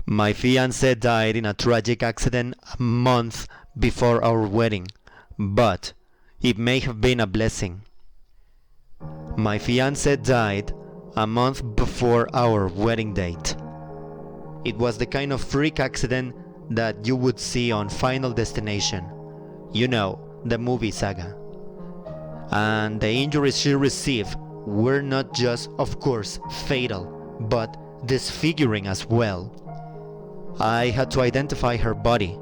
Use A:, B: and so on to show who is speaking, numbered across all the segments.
A: My fiancé died in a tragic accident a month before our wedding, but it may have been a blessing. My fiancé died a month before our wedding date. It was the kind of freak accident that you would see on Final Destination. You know, the movie saga. And the injuries she received were not just, of course, fatal, but disfiguring as well. I had to identify her body,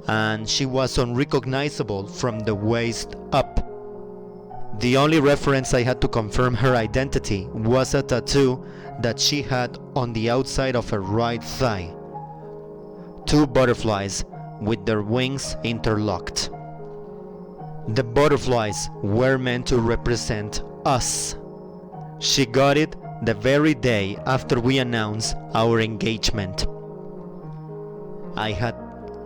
A: and she was unrecognizable from the waist up. The only reference I had to confirm her identity was a tattoo that she had on the outside of her right thigh. Two butterflies with their wings interlocked. The butterflies were meant to represent us. She got it the very day after we announced our engagement. I had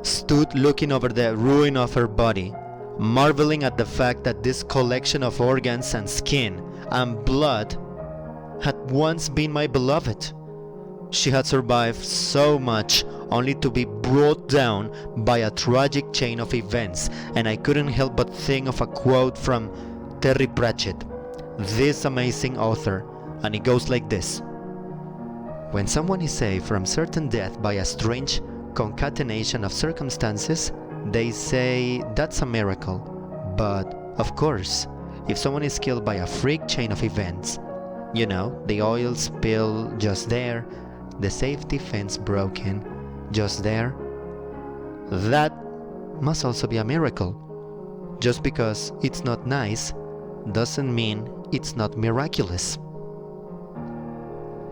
A: stood looking over the ruin of her body, marveling at the fact that this collection of organs and skin and blood had once been my beloved. She had survived so much only to be brought down by a tragic chain of events, and I couldn't help but think of a quote from Terry Pratchett, this amazing author, and it goes like this: "When someone is saved from certain death by a strange concatenation of circumstances, they say that's a miracle. But, of course, if someone is killed by a freak chain of events, you know, the oil spill just there, the safety fence broken just there, that must also be a miracle. Just because it's not nice doesn't mean it's not miraculous."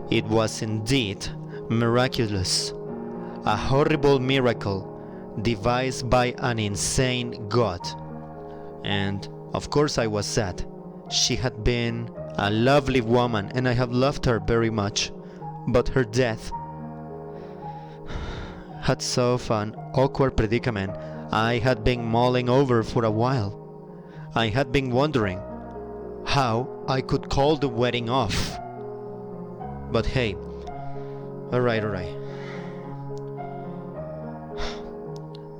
A: It was indeed miraculous. A horrible miracle devised by an insane God. And of course I was sad. She had been a lovely woman and I have loved her very much. But her death had solved an awkward predicament I had been mulling over for a while. I had been wondering how I could call the wedding off. But hey, alright.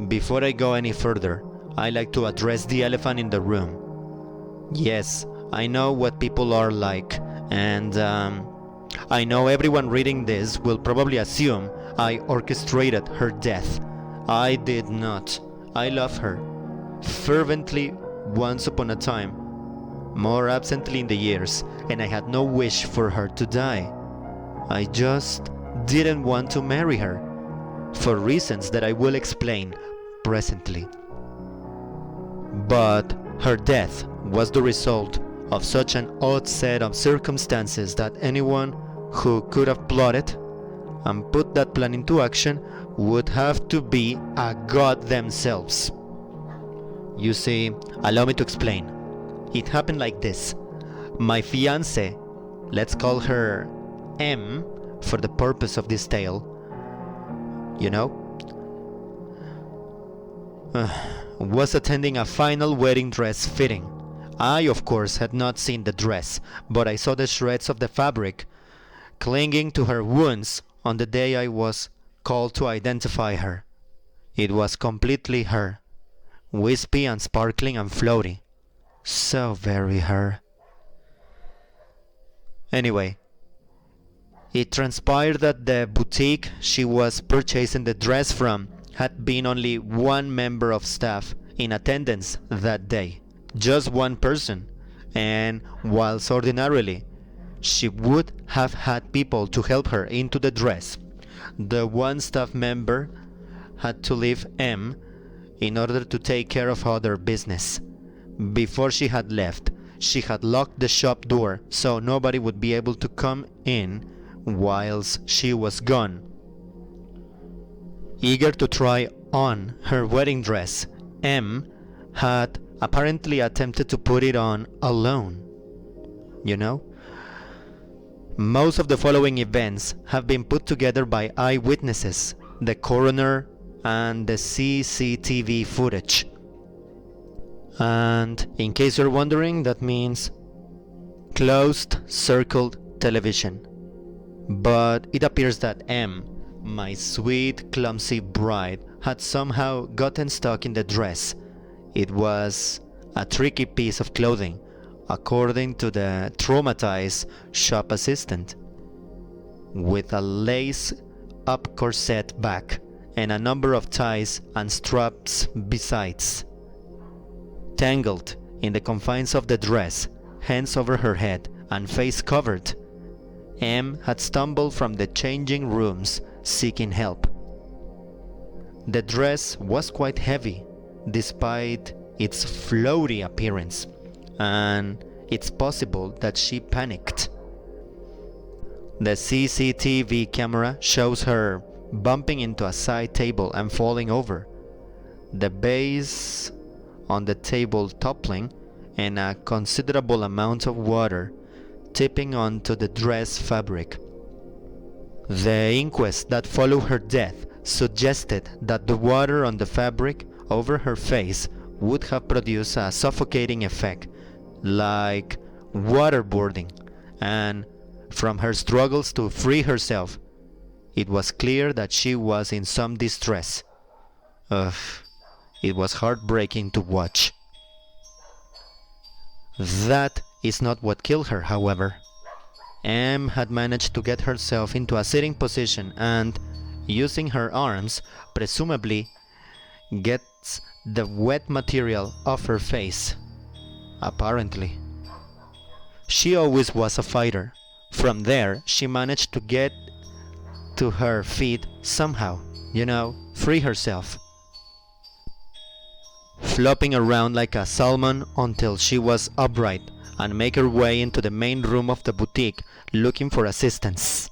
A: Before I go any further, I like to address the elephant in the room. Yes, I know what people are like, and I know everyone reading this will probably assume I orchestrated her death. I did not. I love her fervently once upon a time, more absently in the years, and I had no wish for her to die. I just didn't want to marry her, for reasons that I will explain presently. But her death was the result of such an odd set of circumstances that anyone who could have plotted and put that plan into action would have to be a god themselves. You see, allow me to explain. It happened like this. My fiancée, let's call her M for the purpose of this tale, you know, was attending a final wedding dress fitting. I, of course, had not seen the dress, but I saw the shreds of the fabric clinging to her wounds on the day I was called to identify her. It was completely her, wispy and sparkling and floaty. So very her. Anyway, it transpired that the boutique she was purchasing the dress from had been only one member of staff in attendance that day. Just one person. And whilst ordinarily she would have had people to help her into the dress, the one staff member had to leave M in order to take care of other business. Before she had left, she had locked the shop door so nobody would be able to come in whilst she was gone. Eager to try on her wedding dress, M had apparently attempted to put it on alone. You know? Most of the following events have been put together by eyewitnesses, the coroner, and the CCTV footage. And in case you're wondering, that means closed circled television. But it appears that M My sweet, clumsy bride had somehow gotten stuck in the dress. It was a tricky piece of clothing, according to the traumatized shop assistant, with a lace-up corset back and a number of ties and straps besides. Tangled in the confines of the dress, hands over her head and face covered, M had stumbled from the changing rooms seeking help. The dress was quite heavy, despite its floaty appearance, and it's possible that she panicked. The CCTV camera shows her bumping into a side table and falling over, the base on the table toppling, and a considerable amount of water tipping onto the dress fabric. The inquest that followed her death suggested that the water on the fabric over her face would have produced a suffocating effect, like waterboarding, and from her struggles to free herself, it was clear that she was in some distress. Ugh, it was heartbreaking to watch. That is not what killed her, however. M had managed to get herself into a sitting position and, using her arms, presumably gets the wet material off her face. Apparently. She always was a fighter. From there, she managed to get to her feet somehow, free herself. Flopping around like a salmon until she was upright and make her way into the main room of the boutique looking for assistance.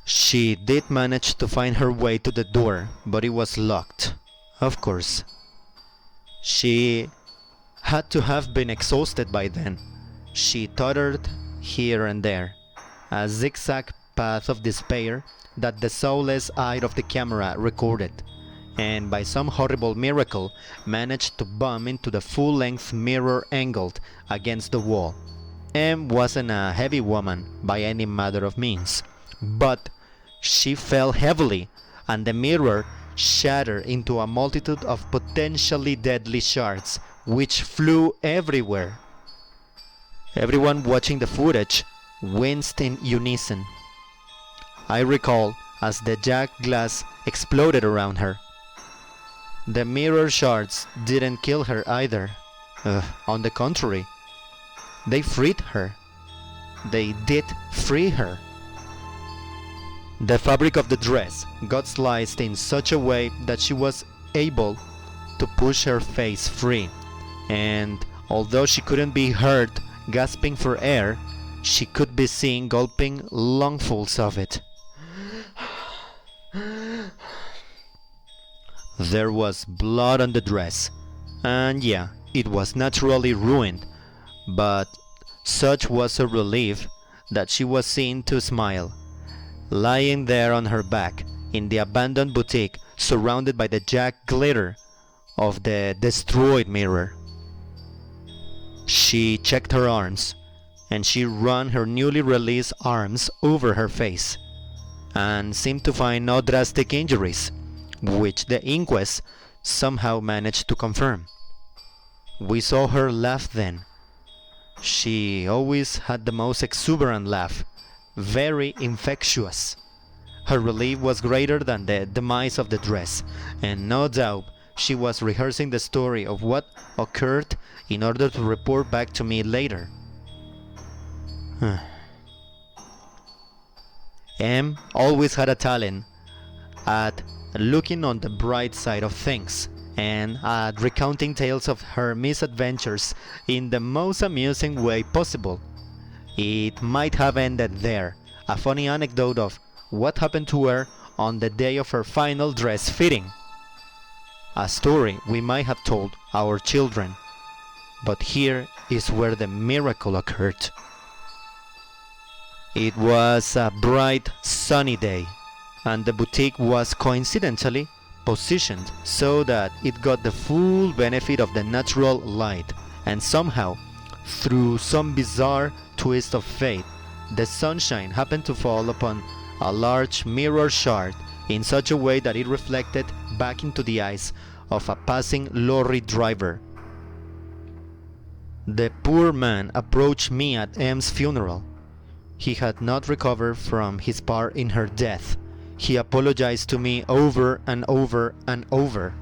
A: She did manage to find her way to the door, but it was locked, of course. She had to have been exhausted by then. She tottered here and there, a zigzag path of despair that the soulless eye of the camera recorded, and by some horrible miracle managed to bump into the full-length mirror angled against the wall. M wasn't a heavy woman by any matter of means, but she fell heavily, and the mirror shattered into a multitude of potentially deadly shards which flew everywhere. Everyone watching the footage winced in unison. I recall as the jagged glass exploded around her. The mirror shards didn't kill her either. On the contrary, they freed her. They did free her. The fabric of the dress got sliced in such a way that she was able to push her face free, and although she couldn't be heard gasping for air, she could be seen gulping lungfuls of it. There was blood on the dress, and yeah, it was naturally ruined, but such was her relief that she was seen to smile, lying there on her back in the abandoned boutique, surrounded by the jagged glitter of the destroyed mirror. She checked her arms, and she ran her newly released arms over her face, and seemed to find no drastic injuries, which the inquest somehow managed to confirm. We saw her laugh then. She always had the most exuberant laugh, very infectious. Her relief was greater than the demise of the dress, and no doubt she was rehearsing the story of what occurred in order to report back to me later. M always had a talent at looking on the bright side of things, and at recounting tales of her misadventures in the most amusing way possible. It might have ended there, a funny anecdote of what happened to her on the day of her final dress fitting. A story we might have told our children, but here is where the miracle occurred. It was a bright, sunny day, and the boutique was coincidentally positioned so that it got the full benefit of the natural light, and somehow, through some bizarre twist of fate, the sunshine happened to fall upon a large mirror shard in such a way that it reflected back into the eyes of a passing lorry driver. The poor man approached me at M's funeral. He had not recovered from his part in her death. He apologized to me over and over and over,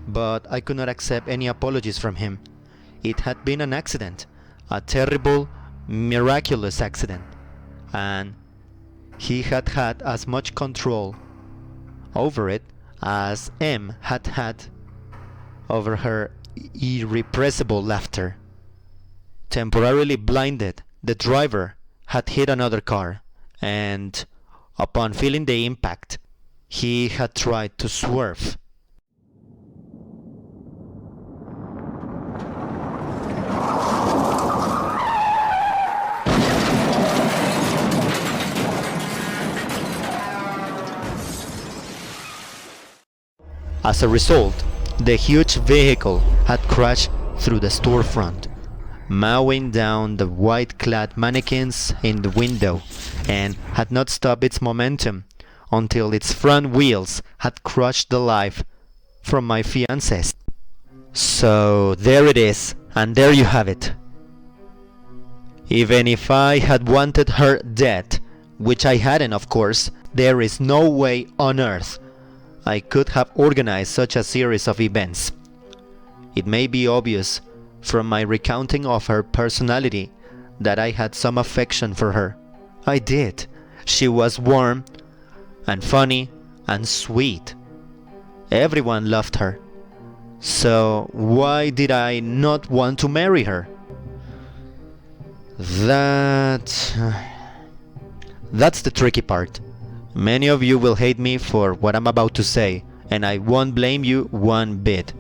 A: but I could not accept any apologies from him. It had been an accident, a terrible, miraculous accident, and he had had as much control over it as M had had over her irrepressible laughter. Temporarily blinded, the driver had hit another car, and upon feeling the impact, he had tried to swerve. As a result, the huge vehicle had crashed through the storefront, mowing down the white-clad mannequins in the window, and had not stopped its momentum until its front wheels had crushed the life from my fiancée. So there it is, and there you have it. Even if I had wanted her dead, which I hadn't, of course, there is no way on earth I could have organized such a series of events. It may be obvious from my recounting of her personality that I had some affection for her. I did. She was warm and funny and sweet. Everyone loved her. So why did I not want to marry her? That's the tricky part. Many of you will hate me for what I'm about to say, and I won't blame you one bit.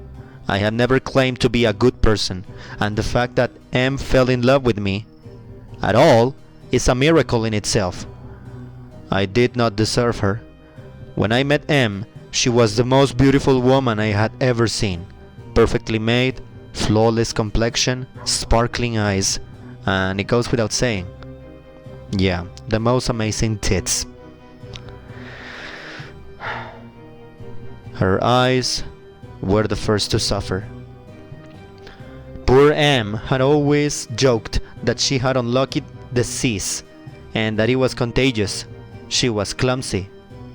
A: I have never claimed to be a good person, and the fact that M fell in love with me at all is a miracle in itself. I did not deserve her. When I met M, she was the most beautiful woman I had ever seen. Perfectly made, flawless complexion, sparkling eyes, and it goes without saying, yeah, the most amazing tits. Her eyes were the first to suffer. Poor M had always joked that she had unlucky disease and that it was contagious. She was clumsy.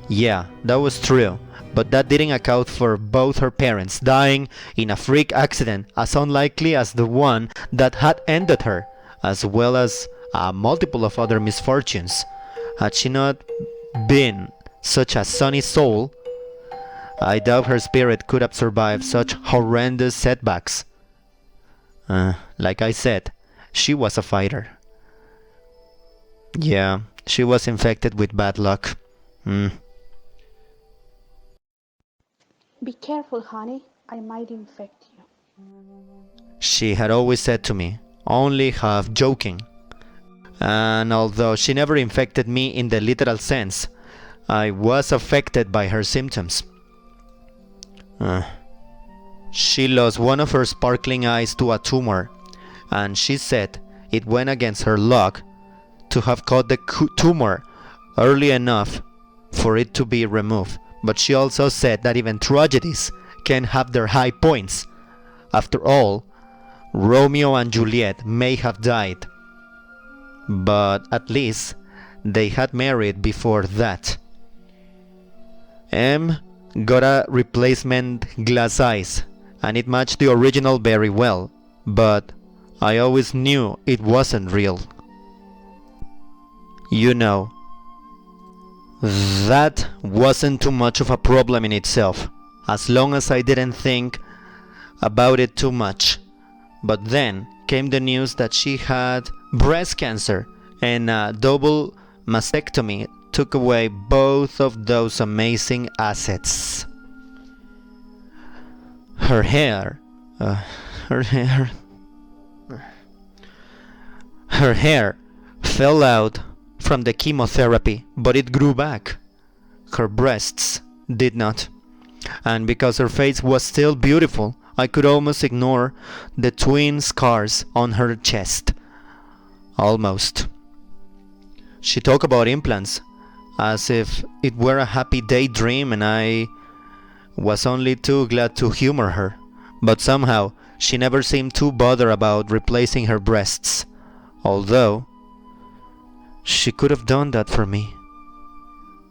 A: Yeah, that was true, but that didn't account for both her parents dying in a freak accident as unlikely as the one that had ended her, as well as a multiple of other misfortunes. Had she not been such a sunny soul, I doubt her spirit could have survived such horrendous setbacks. Like I said, she was a fighter. Yeah, she was infected with bad luck.
B: Be careful, honey. I might infect you.
A: She had always said to me, only half joking. And although she never infected me in the literal sense, I was affected by her symptoms. She lost one of her sparkling eyes to a tumor, and she said it went against her luck to have caught the tumor early enough for it to be removed. But she also said that even tragedies can have their high points. After all, Romeo and Juliet may have died, but at least they had married before that. M got a replacement glass eyes, and it matched the original very well, but I always knew it wasn't real. You know, that wasn't too much of a problem in itself, as long as I didn't think about it too much. But then came the news that she had breast cancer, and a double mastectomy took away both of those amazing assets. Her hair fell out from the chemotherapy, but it grew back. Her breasts did not. And because her face was still beautiful, I could almost ignore the twin scars on her chest. Almost. She talked about implants, as if it were a happy daydream and I was only too glad to humor her. But somehow, she never seemed too bothered about replacing her breasts, although she could have done that for me.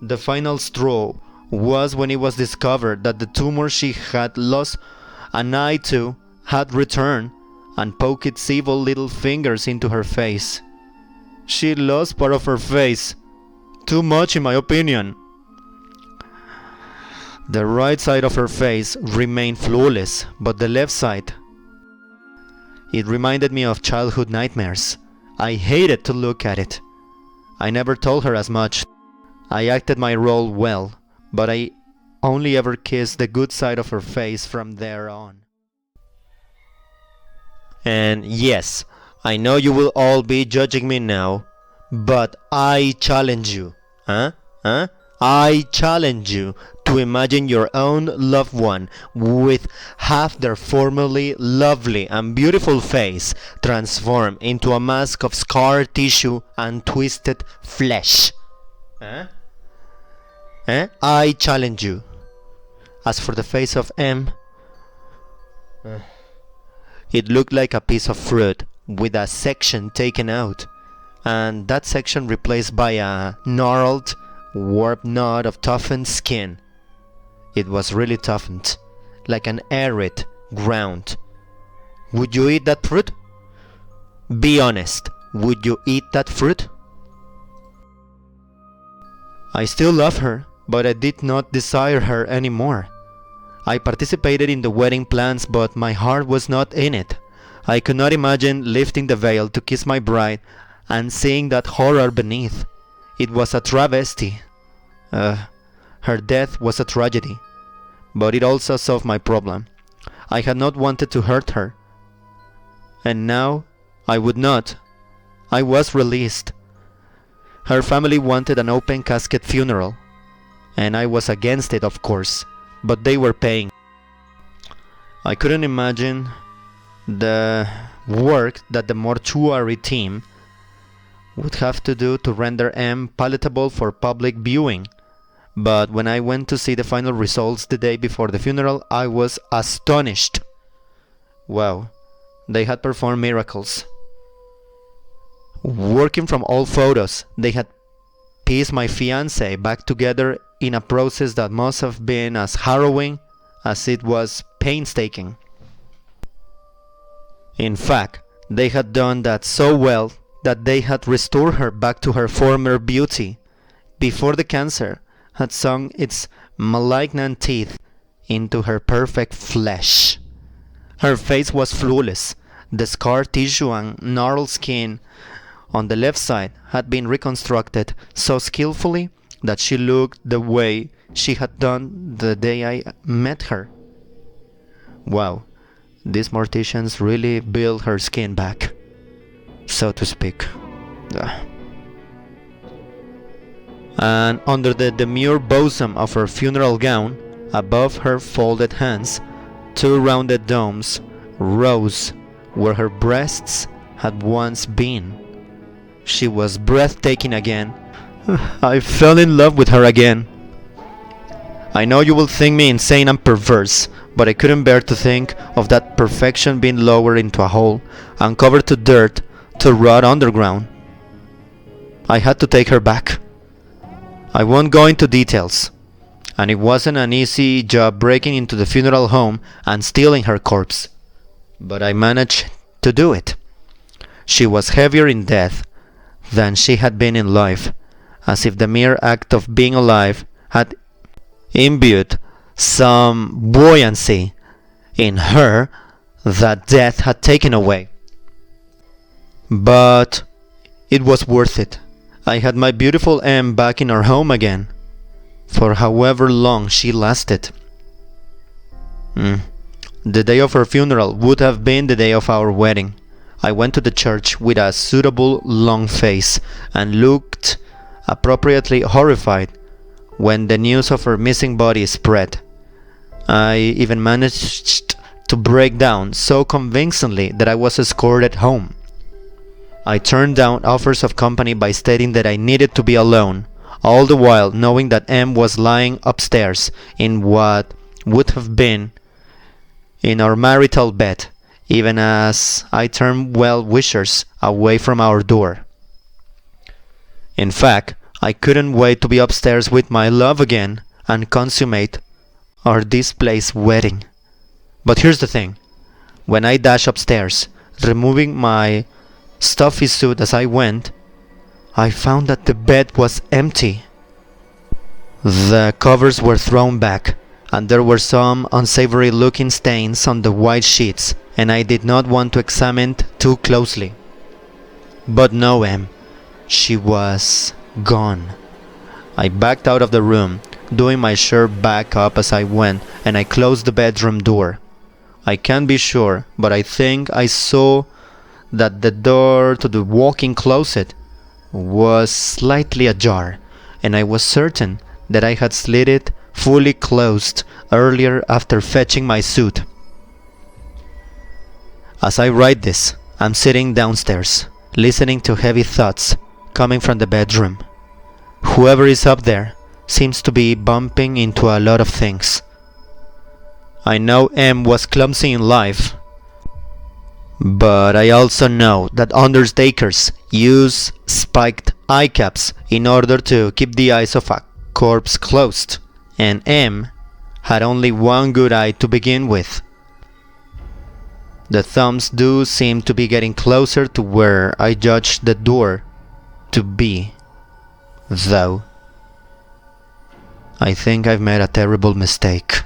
A: The final straw was when it was discovered that the tumor she had lost an eye to had returned and poked its evil little fingers into her face. She lost part of her face. Too much in my opinion. The right side of her face remained flawless, but the left side, it reminded me of childhood nightmares. I hated to look at it. I never told her as much. I acted my role well, but I only ever kissed the good side of her face from there on. And yes, I know you will all be judging me now, but I challenge you. I challenge you to imagine your own loved one with half their formerly lovely and beautiful face transformed into a mask of scar tissue and twisted flesh. I challenge you. As for the face of M, it looked like a piece of fruit with a section taken out, and that section replaced by a gnarled, warped knot of toughened skin. It was really toughened, like an arid ground. Would you eat that fruit? Be honest, would you eat that fruit? I still love her, but I did not desire her anymore. I participated in the wedding plans, but my heart was not in it. I could not imagine lifting the veil to kiss my bride and seeing that horror beneath. It was a travesty. Her death was a tragedy, but it also solved my problem. I had not wanted to hurt her, and now I would not. I was released. Her family wanted an open casket funeral, and I was against it, of course, but they were paying. I couldn't imagine the work that the mortuary team would have to do to render M palatable for public viewing. But when I went to see the final results the day before the funeral, I was astonished. Wow, they had performed miracles. Working from all photos, they had pieced my fiancé back together in a process that must have been as harrowing as it was painstaking. In fact, they had done that so well that they had restored her back to her former beauty, before the cancer had sunk its malignant teeth into her perfect flesh. Her face was flawless. The scar tissue and gnarled skin on the left side had been reconstructed so skillfully that she looked the way she had done the day I met her. Wow, these morticians really built her skin back, so to speak. And under the demure bosom of her funeral gown, above her folded hands, two rounded domes rose where her breasts had once been. She was breathtaking again. I fell in love with her again. I know you will think me insane and perverse, but I couldn't bear to think of that perfection being lowered into a hole and covered to dirt to rot underground. I had to take her back. I won't go into details, and it wasn't an easy job breaking into the funeral home and stealing her corpse, but I managed to do it. She was heavier in death than she had been in life, as if the mere act of being alive had imbued some buoyancy in her that death had taken away. But it was worth it. I had my beautiful M back in our home again, for however long she lasted. The day of her funeral would have been the day of our wedding. I went to the church with a suitable long face and looked appropriately horrified when the news of her missing body spread. I even managed to break down so convincingly that I was escorted home. I turned down offers of company by stating that I needed to be alone, all the while knowing that M was lying upstairs in what would have been in our marital bed, even as I turned well-wishers away from our door. In fact, I couldn't wait to be upstairs with my love again and consummate our displaced wedding. But here's the thing. When I dashed upstairs, removing my stuffy suit as I went, I found that the bed was empty. The covers were thrown back, and there were some unsavory looking stains on the white sheets, and I did not want to examine it too closely. But no, Em. She was gone. I backed out of the room, doing my shirt back up as I went, and I closed the bedroom door. I can't be sure, but I think I saw that the door to the walk-in closet was slightly ajar, and I was certain that I had slid it fully closed earlier after fetching my suit. As I write this, I'm sitting downstairs, listening to heavy thoughts coming from the bedroom. Whoever is up there seems to be bumping into a lot of things. I know M was clumsy in life, but I also know that undertakers use spiked eye caps in order to keep the eyes of a corpse closed, and M had only one good eye to begin with. The thumbs do seem to be getting closer to where I judged the door to be, though. I think I've made a terrible mistake.